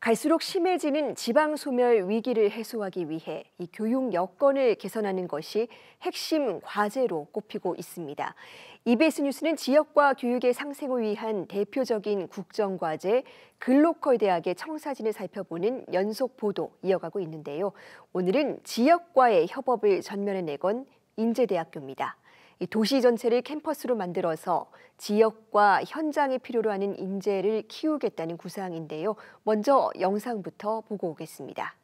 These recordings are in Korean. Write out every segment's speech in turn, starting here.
갈수록 심해지는 지방 소멸 위기를 해소하기 위해 이 교육 여건을 개선하는 것이 핵심 과제로 꼽히고 있습니다. EBS 뉴스는 지역과 교육의 상생을 위한 대표적인 국정과제 글로컬 대학의 청사진을 살펴보는 연속 보도 이어가고 있는데요. 오늘은 지역과의 협업을 전면에 내건 인제대학교입니다. 이 도시 전체를 캠퍼스로 만들어서 지역과 현장에 필요로 하는 인재를 키우겠다는 구상인데요. 먼저 영상부터 보고 오겠습니다.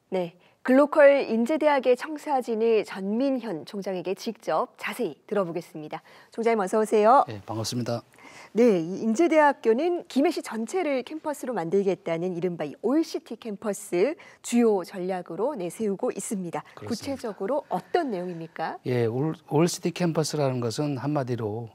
네, 글로컬 인제대학의 청사진을 전민현 총장에게 직접 자세히 들어보겠습니다. 총장님 어서 오세요. 네, 반갑습니다. 네, 이 인제대학교는 김해시 전체를 캠퍼스로 만들겠다는 이른바 이 올시티 캠퍼스 주요 전략으로 내세우고 있습니다. 그렇습니다. 구체적으로 어떤 내용입니까? 예, 올시티 캠퍼스라는 것은 한마디로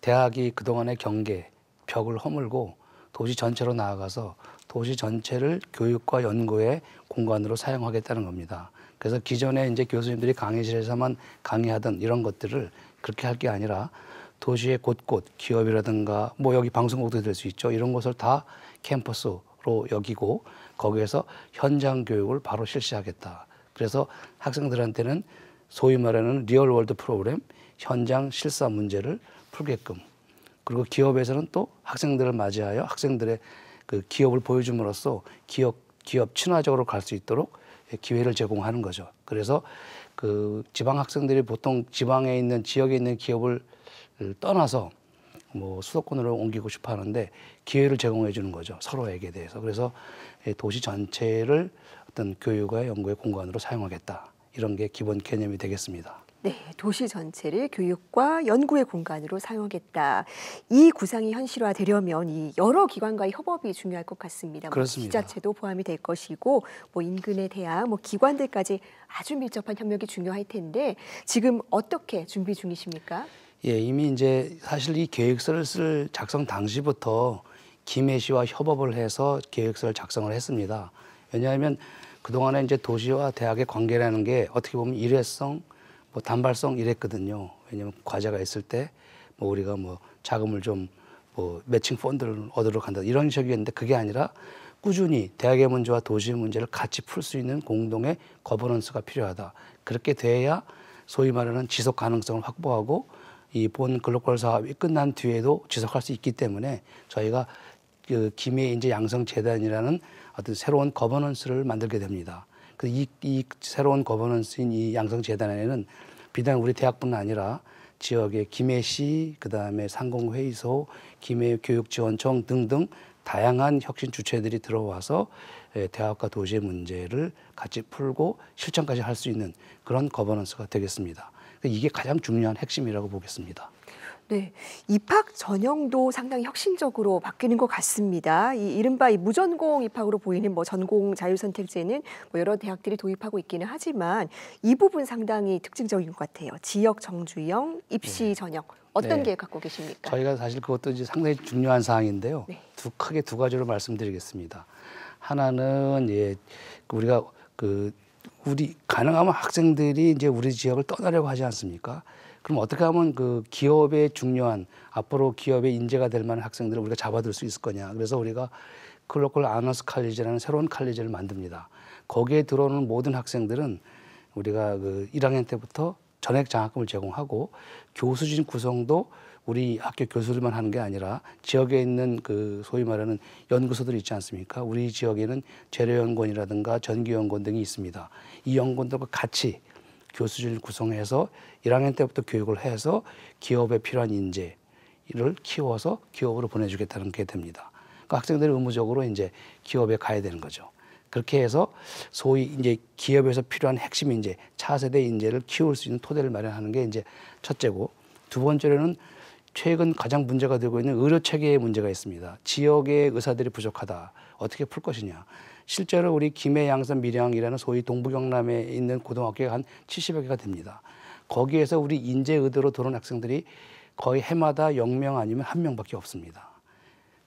대학이 그동안의 경계, 벽을 허물고 도시 전체로 나아가서 도시 전체를 교육과 연구의 공간으로 사용하겠다는 겁니다. 그래서 기존에 이제 교수님들이 강의실에서만 강의하던 이런 것들을 그렇게 할 게 아니라 도시의 곳곳 기업이라든가 뭐 여기 방송국도 될 수 있죠. 이런 것을 다 캠퍼스로 여기고 거기에서 현장 교육을 바로 실시하겠다. 그래서 학생들한테는 소위 말하는 리얼월드 프로그램, 현장 실사 문제를 풀게끔, 그리고 기업에서는 또 학생들을 맞이하여 학생들의 그 기업을 보여줌으로써 기업 친화적으로 갈 수 있도록 기회를 제공하는 거죠. 그래서 그 지방 학생들이 보통 지방에 있는 지역에 있는 기업을 떠나서 뭐 수도권으로 옮기고 싶어 하는데 기회를 제공해 주는 거죠. 서로에게 대해서. 그래서 도시 전체를 어떤 교육과 연구의 공간으로 사용하겠다. 이런 게 기본 개념이 되겠습니다. 네, 도시 전체를 교육과 연구의 공간으로 사용하겠다. 이 구상이 현실화되려면 이 여러 기관과의 협업이 중요할 것 같습니다. 그렇습니다. 지자체도 포함이 될 것이고, 뭐 인근의 대학, 뭐 기관들까지 아주 밀접한 협력이 중요할 텐데 지금 어떻게 준비 중이십니까? 예, 이미 이제 사실 이 계획서를 쓸 작성 당시부터 김해시와 협업을 해서 계획서를 작성을 했습니다. 왜냐하면 그동안에 이제 도시와 대학의 관계라는 게 어떻게 보면 일회성, 뭐 단발성 이랬거든요. 왜냐하면 과제가 있을 때 뭐 우리가 뭐 자금을 좀 뭐 매칭 펀드를 얻으러 간다 이런 식이었는데 그게 아니라 꾸준히 대학의 문제와 도시의 문제를 같이 풀 수 있는 공동의 거버넌스가 필요하다. 그렇게 돼야 소위 말하는 지속 가능성을 확보하고 이 본 글로컬 사업이 끝난 뒤에도 지속할 수 있기 때문에 저희가 그 김해 인재 양성 재단이라는 어떤 새로운 거버넌스를 만들게 됩니다. 이 새로운 거버넌스인 이 양성 재단에는 비단 우리 대학뿐 아니라 지역의 김해시, 그다음에 상공회의소, 김해교육지원청 등등 다양한 혁신 주체들이 들어와서 대학과 도시의 문제를 같이 풀고 실천까지 할 수 있는 그런 거버넌스가 되겠습니다. 이게 가장 중요한 핵심이라고 보겠습니다. 네, 입학 전형도 상당히 혁신적으로 바뀌는 것 같습니다. 이른바 이 무전공 입학으로 보이는 뭐 전공 자율선택제는 뭐 여러 대학들이 도입하고 있기는 하지만 이 부분 상당히 특징적인 것 같아요. 지역 정주형 입시 전형 어떤 계획 갖고 계십니까? 저희가 사실 그것도 이제 상당히 중요한 사항인데요. 네. 크게 두 가지로 말씀드리겠습니다. 하나는 우리가 우리 가능하면 학생들이 이제 우리 지역을 떠나려고 하지 않습니까? 그럼 어떻게 하면 그 기업의 중요한 앞으로 기업의 인재가 될 만한 학생들을 우리가 잡아둘 수 있을 거냐. 그래서 우리가 글로컬 아너스 칼리지라는 새로운 칼리지를 만듭니다. 거기에 들어오는 모든 학생들은 우리가 그 1학년 때부터 전액 장학금을 제공하고 교수진 구성도 우리 학교 교수들만 하는 게 아니라 지역에 있는 그 소위 말하는 연구소들이 있지 않습니까? 우리 지역에는 재료연구원이라든가 전기연구원 등이 있습니다. 이 연구원들과 같이 교수진을 구성해서 1학년 때부터 교육을 해서 기업에 필요한 인재를 키워서 기업으로 보내주겠다는 게 됩니다. 그러니까 학생들이 의무적으로 이제 기업에 가야 되는 거죠. 그렇게 해서 소위 이제 기업에서 필요한 핵심 인재, 차세대 인재를 키울 수 있는 토대를 마련하는 게 이제 첫째고, 두 번째로는 최근 가장 문제가 되고 있는 의료 체계에 문제가 있습니다. 지역의 의사들이 부족하다. 어떻게 풀 것이냐. 실제로 우리 김해, 양산, 밀양이라는 소위 동부 경남에 있는 고등학교가 한 70여 개가 됩니다. 거기에서 우리 인재 의대로 들어온 학생들이 거의 해마다 0명 아니면 1명밖에 없습니다.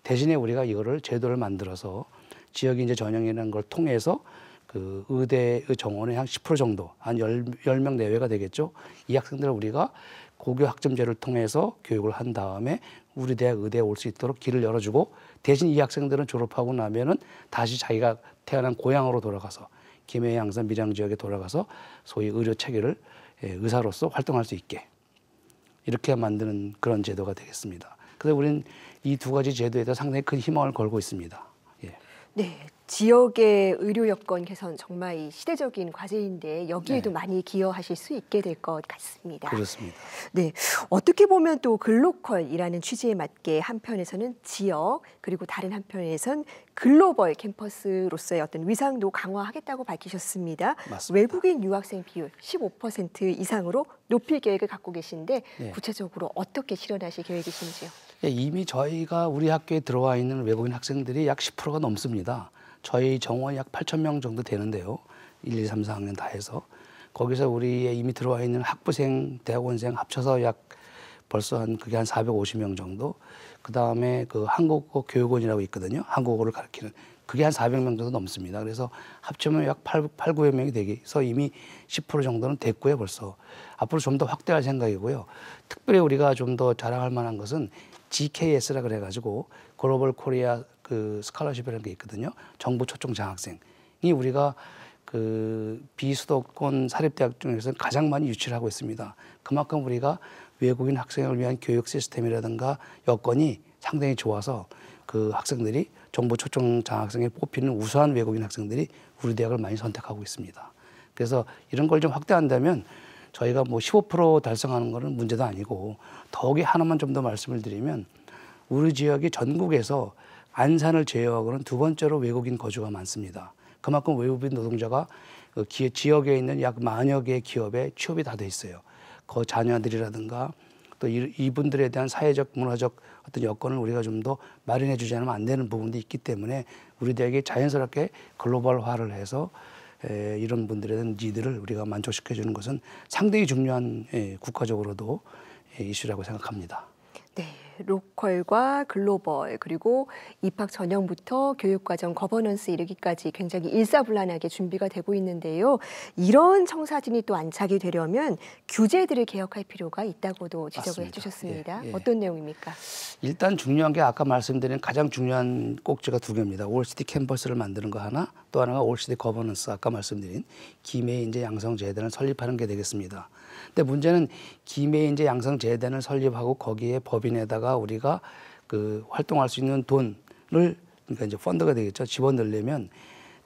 대신에 우리가 이거를 제도를 만들어서 지역 인재 전형이라는 걸 통해서 그 의대의 정원의 한 10% 정도, 한 10명 내외가 되겠죠. 이 학생들을 우리가 고교 학점제를 통해서 교육을 한 다음에 우리 대학 의대에 올 수 있도록 길을 열어주고, 대신 이 학생들은 졸업하고 나면은 다시 자기가 태어난 고향으로 돌아가서 김해, 양산, 밀양 지역에 돌아가서 소위 의료 체계를 의사로서 활동할 수 있게 이렇게 만드는 그런 제도가 되겠습니다. 그래서 우리는 이 두 가지 제도에 대해서 상당히 큰 희망을 걸고 있습니다. 예. 네, 지역의 의료 여건 개선 정말 이 시대적인 과제인데 여기에도 네. 많이 기여하실 수 있게 될 것 같습니다. 그렇습니다. 네, 어떻게 보면 또 글로컬이라는 취지에 맞게 한편에서는 지역 그리고 다른 한편에선 글로벌 캠퍼스로서의 어떤 위상도 강화하겠다고 밝히셨습니다. 맞습니다. 외국인 유학생 비율 15% 이상으로 높일 계획을 갖고 계신데 네. 구체적으로 어떻게 실현하실 계획이신지요? 예, 이미 저희가 우리 학교에 들어와 있는 외국인 학생들이 약 10%가 넘습니다. 저희 정원이 약 8,000명 정도 되는데요. 1, 2, 3, 4학년 다 해서. 거기서 우리의 이미 들어와 있는 학부생, 대학원생 합쳐서 약 벌써 그게 한 450명 정도. 그다음에 그 한국어 교육원이라고 있거든요. 한국어를 가르치는. 그게 한 400명 정도 넘습니다. 그래서 합치면 약 900 명이 되겠어 이미 10% 정도는 됐고요, 벌써. 앞으로 좀 더 확대할 생각이고요. 특별히 우리가 좀 더 자랑할 만한 것은 GKS라 그래가지고 글로벌 코리아 그 스칼러십이라는 게 있거든요. 정부 초청 장학생이 우리가 그 비수도권 사립대학 중에서 가장 많이 유치를 하고 있습니다. 그만큼 우리가 외국인 학생을 위한 교육 시스템이라든가 여건이 상당히 좋아서 그 학생들이 정부 초청 장학생에 뽑히는 우수한 외국인 학생들이 우리 대학을 많이 선택하고 있습니다. 그래서 이런 걸 좀 확대한다면 저희가 뭐 15% 달성하는 거는 문제도 아니고, 더욱이 하나만 좀 더 말씀을 드리면 우리 지역이 전국에서 안산을 제외하고는 두 번째로 외국인 거주가 많습니다. 그만큼 외국인 노동자가 그 지역에 있는 약 10,000여 개의 기업에 취업이 다 돼 있어요. 그 자녀들이라든가 또 이분들에 대한 사회적, 문화적 어떤 여건을 우리가 좀 더 마련해 주지 않으면 안 되는 부분도 있기 때문에 우리 대학이 자연스럽게 글로벌화를 해서 이런 분들에 대한 니드를 우리가 만족시켜 주는 것은 상당히 중요한 국가적으로도 이슈라고 생각합니다. 네, 로컬과 글로벌 그리고 입학 전형부터 교육과정 거버넌스 이르기까지 굉장히 일사불란하게 준비가 되고 있는데요. 이런 청사진이 또 안착이 되려면 규제들을 개혁할 필요가 있다고도 지적을 맞습니다. 해주셨습니다. 예, 예. 어떤 내용입니까? 일단 중요한 게 아까 말씀드린 가장 중요한 꼭지가 두 개입니다. 올시티 캠퍼스를 만드는 거 하나, 또 하나가 올시티 거버넌스, 아까 말씀드린 김해 인재 양성 재단을 설립하는 게 되겠습니다. 근데 문제는 김해 인재 양성 재단을 설립하고 거기에 법인에다가 우리가 그 활동할 수 있는 돈을, 그러니까 이제 펀드가 되겠죠. 지원을 내면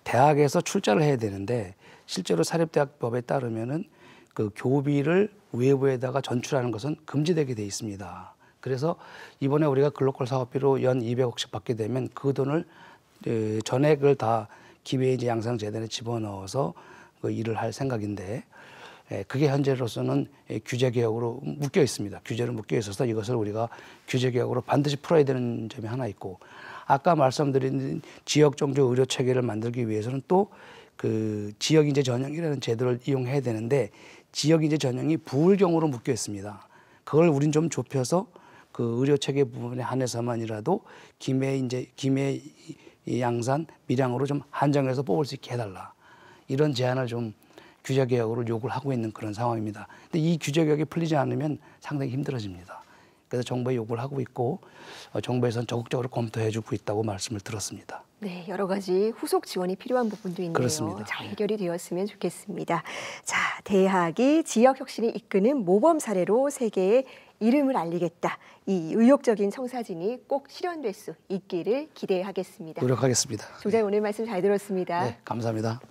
대학에서 출자를 해야 되는데, 실제로 사립대학법에 따르면은 그 교비를 외부에다가 전출하는 것은 금지되게 돼 있습니다. 그래서 이번에 우리가 글로컬 사업비로 연 200억씩 받게 되면 그 돈을 전액을 다 김해 인재 양성 재단에 집어넣어서 그 일을 할 생각인데, 그게 현재로서는 규제 개혁으로 묶여 있습니다. 규제로 묶여 있어서 이것을 우리가 규제 개혁으로 반드시 풀어야 되는 점이 하나 있고, 아까 말씀드린 지역 종교 의료 체계를 만들기 위해서는 또 그 지역 인재 전형이라는 제도를 이용해야 되는데, 지역 인재 전형이 부울경으로 묶여 있습니다. 그걸 우린 좀 좁혀서 그 의료 체계 부분에 한해서만이라도 김해 양산, 밀양으로 좀 한정해서 뽑을 수 있게 해달라. 이런 제안을 좀 규제 개혁으로 요구를 하고 있는 그런 상황입니다. 근데 이 규제 개혁이 풀리지 않으면 상당히 힘들어집니다. 그래서 정부에 요구를 하고 있고, 정부에서는 적극적으로 검토해주고 있다고 말씀을 들었습니다. 네, 여러 가지 후속 지원이 필요한 부분도 있네요. 그렇습니다. 잘 해결이 되었으면 좋겠습니다. 자, 대학이 지역 혁신을 이끄는 모범 사례로 세계에 이름을 알리겠다. 이 의욕적인 청사진이 꼭 실현될 수 있기를 기대하겠습니다. 노력하겠습니다. 총장님 오늘 말씀 잘 들었습니다. 네, 감사합니다.